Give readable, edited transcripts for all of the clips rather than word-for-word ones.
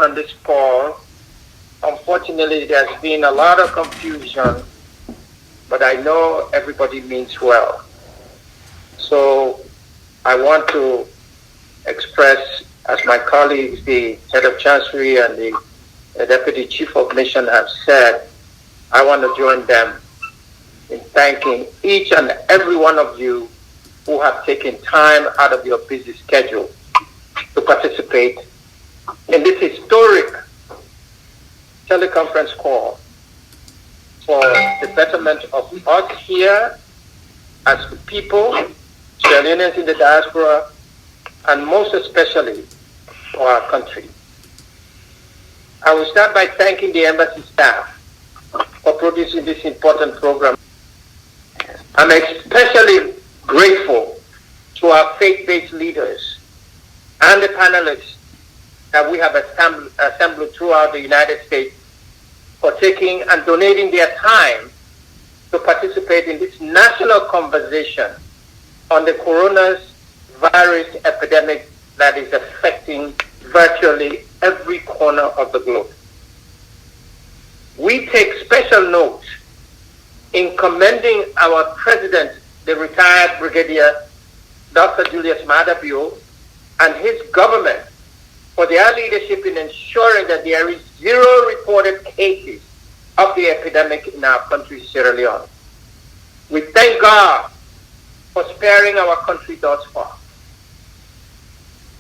on this call. Unfortunately, there's been a lot of confusion, but I know everybody means well. So I want to express, as my colleagues, the Head of Chancery and the Deputy Chief of Mission have said, I want to join them in thanking each and every one of you who have taken time out of your busy schedule to participate in this historic teleconference call for the betterment of us here as the people, Sierra Leoneans in the diaspora, and most especially for our country. I will start by thanking the embassy staff for producing this important program. I'm especially grateful to our faith-based leaders and the panelists that we have assembled throughout the United States for taking and donating their time to participate in this national conversation on the coronavirus epidemic that is affecting virtually every corner of the globe. We take special note in commending our President, the retired Brigadier Dr. Julius Maada Bio, and his government for their leadership in ensuring that there is zero reported cases of the epidemic in our country, Sierra Leone. We thank God for sparing our country thus far.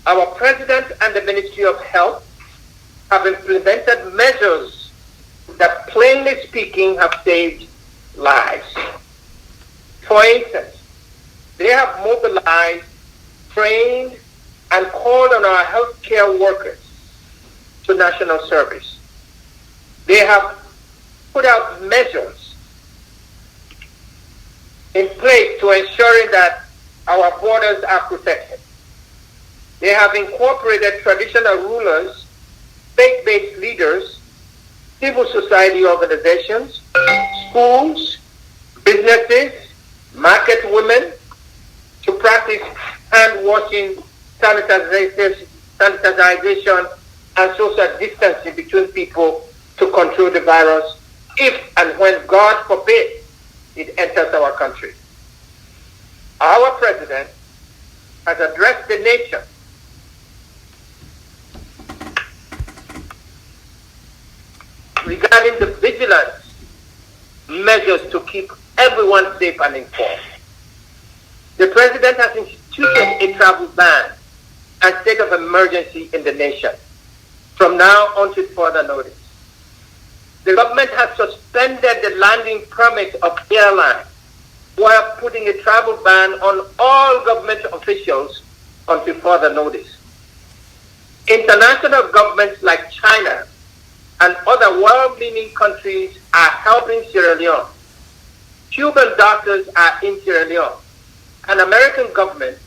Our President and the Ministry of Health have implemented measures that, plainly speaking, have saved lives. For instance, they have mobilized, trained, and called on our healthcare workers to national service. They have put out measures in place to ensuring that our borders are protected. They have incorporated traditional rulers, faith-based leaders, civil society organizations, schools, businesses, market women to practice hand washing, sanitization, and social distancing between people to control the virus if and when, God forbid, it enters our country. Our President has addressed the nation regarding the vigilance measures to keep everyone safe and informed. The President has instituted a travel ban and state of emergency in the nation from now until further notice. The government has suspended the landing permit of airlines while putting a travel ban on all government officials until further notice. International governments like China and other world-leading countries are helping Sierra Leone. Cuban doctors are in Sierra Leone. And American government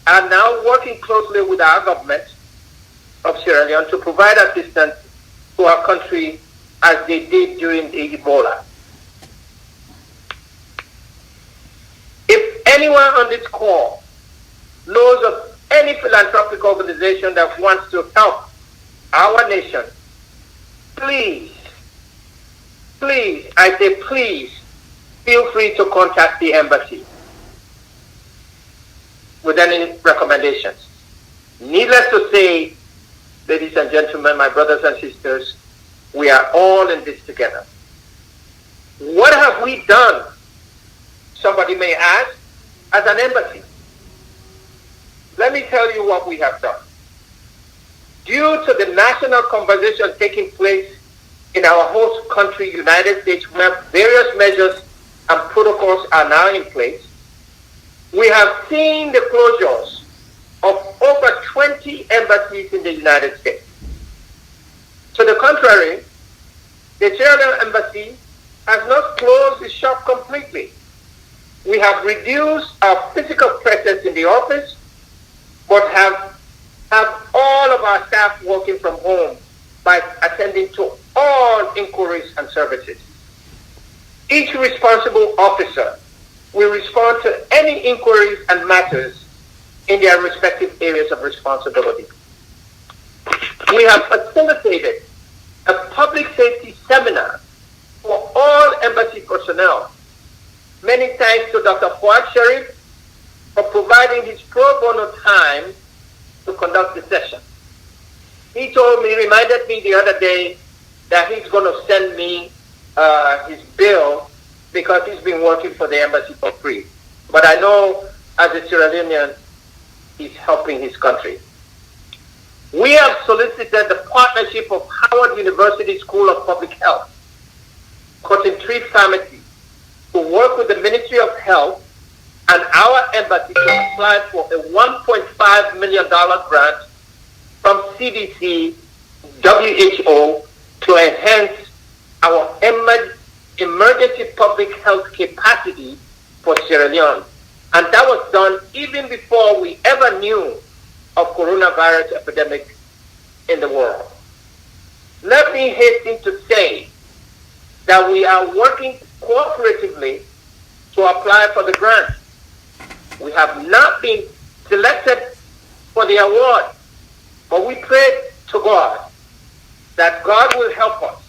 are now working closely with our government of Sierra Leone to provide assistance to our country as they did during the Ebola. If anyone on this call knows of any philanthropic organization that wants to help our nation, please, I say please, feel free to contact the embassy with any recommendations. Needless to say, ladies and gentlemen, my brothers and sisters, we are all in this together. What have we done, somebody may ask, as an embassy? Let me tell you what we have done. Due to the national conversation taking place in our host country, United States, where various measures and protocols are now in place, we have seen the closures of over 20 embassies in the United States. To the contrary, the Sierra Leone embassy has not closed the shop completely. We have reduced our physical presence in the office, but have all of our staff working from home by attending to all inquiries and services. Each responsible officer will respond to any inquiries and matters in their respective areas of responsibility. we have facilitated a public safety seminar for all embassy personnel. Many thanks to Dr. Fuad Sharif for providing his pro bono time to conduct the session. He reminded me the other day that he's going to send me his bill because he's been working for the embassy for free. But I know as a Sierra Leonean, he's helping his country. We have solicited the partnership of Howard University School of Public Health, Cotton Tree Pharmacy, to work with the Ministry of Health and our embassy to apply for a $1.5 million grant from CDC, WHO, to enhance our emergency public health capacity for Sierra Leone. And that was done even before we ever knew of coronavirus epidemic in the world. Let me hasten to say that we are working cooperatively to apply for the grant. We have not been selected for the award, but we pray to God that God will help us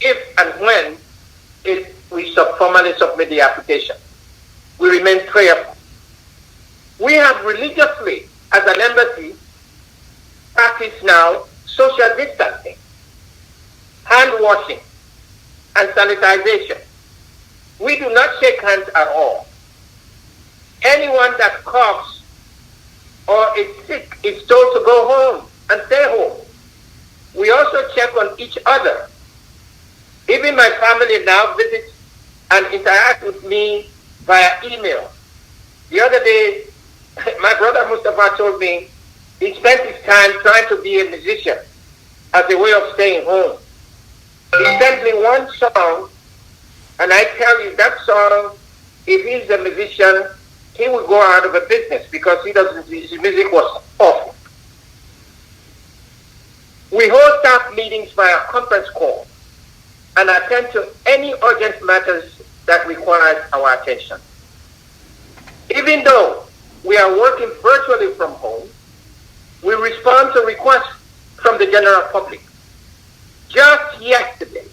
if and when we formally submit the application. We remain prayerful. We have religiously, as an embassy, practiced now social distancing, hand washing, and sanitization. We do not shake hands at all. Anyone that coughs or is sick is told to go home and stay home. We also check on each other. Even my family now visits and interact with me via email. The other day, my brother Mustafa told me he spent his time trying to be a musician as a way of staying home. He sent me one song, and I tell you that song, if he's a musician, he would go out of a business because his music was awful. We hold staff meetings via conference call and attend to any urgent matters that require our attention. Even though we are working virtually from home, we respond to requests from the general public. Just yesterday,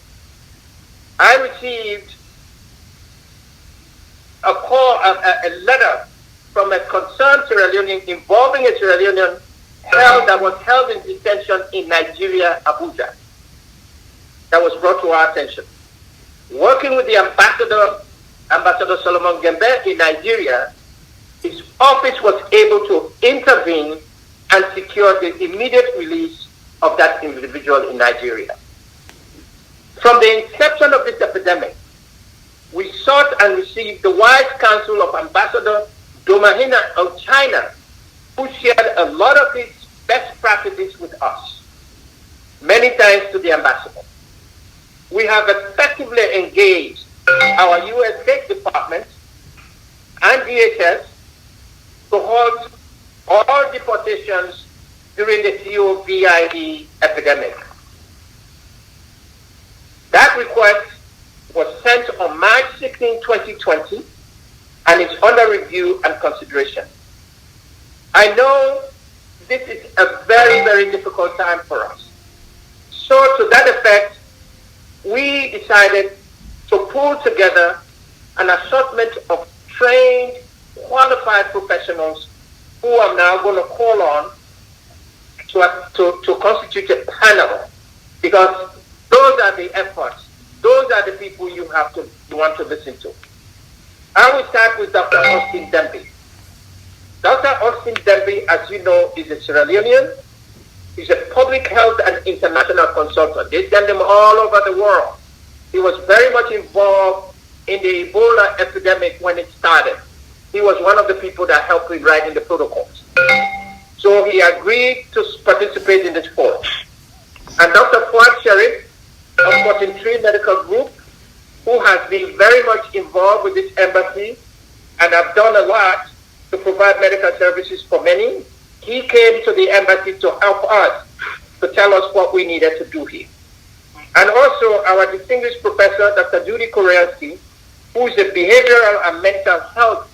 I received a letter from a concerned Sierra Leonean involving a Sierra Leonean that was held in detention in Nigeria, Abuja, that was brought to our attention. Working with the Ambassador Solomon Gembe in Nigeria, his office was able to intervene and secure the immediate release of that individual in Nigeria. From the inception of this epidemic, we sought and received the wise counsel of Ambassador Domahina of China, who shared a lot of his best practices with us. Many thanks to the ambassador. We have effectively engaged our U.S. State Department and DHS to halt all deportations during the COVID epidemic. That request was sent on March 16, 2020, and is under review and consideration. I know this is a very, very difficult time for us. So to that effect, we decided to pull together an assortment of trained, qualified professionals who I'm now going to call on to constitute a panel, because those are the efforts, those are the people you want to listen to. I will start with Dr. Austin Demby. Dr. Austin Demby, as you know, is a Sierra Leonean. He's a public health and international consultant. They send him all over the world. He was very much involved in the Ebola epidemic when it started. He was one of the people that helped with writing the protocols. So he agreed to participate in this forum. And Dr. Fuad Sharif of Cotton Tree Medical Group, who has been very much involved with this embassy and have done a lot to provide medical services for many. He came to the embassy to help us, to tell us what we needed to do here. And also our distinguished professor, Dr. Judy Koreansky, who is a behavioral and mental health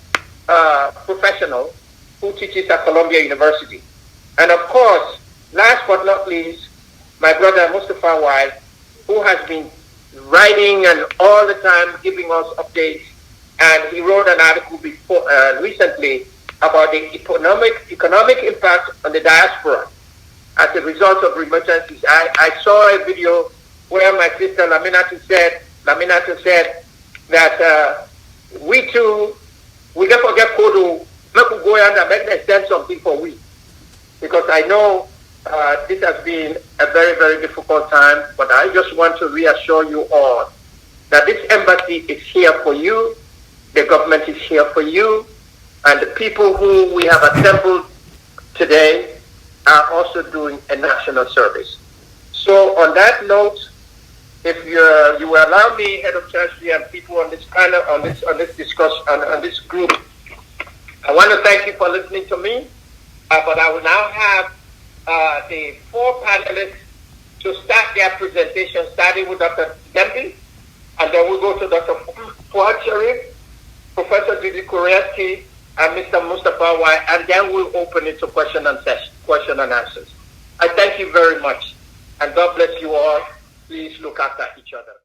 professional who teaches at Columbia University. And of course, last but not least, my brother Mustafa Y, who has been writing and all the time giving us updates. And he wrote an article recently about the economic impact on the diaspora as a result of remittances. I saw a video where my sister Laminatu said that we too, we can forget Kodo, make we go and make them send something for we. Because I know this has been a very, very difficult time, but I just want to reassure you all that this embassy is here for you, the government is here for you, and the people who we have assembled today are also doing a national service. So on that note, if you will allow me, Head of Chancery, and people on this panel, on this discussion, on this group, I want to thank you for listening to me. But I will now have the four panelists to start their presentation, starting with Dr. Dembi, and then we'll go to Dr. Fuad Sharif, Professor Sidique, and Mr. Mustafa Y, and then we'll open it to question and answers. I thank you very much, and God bless you all. Please look after each other.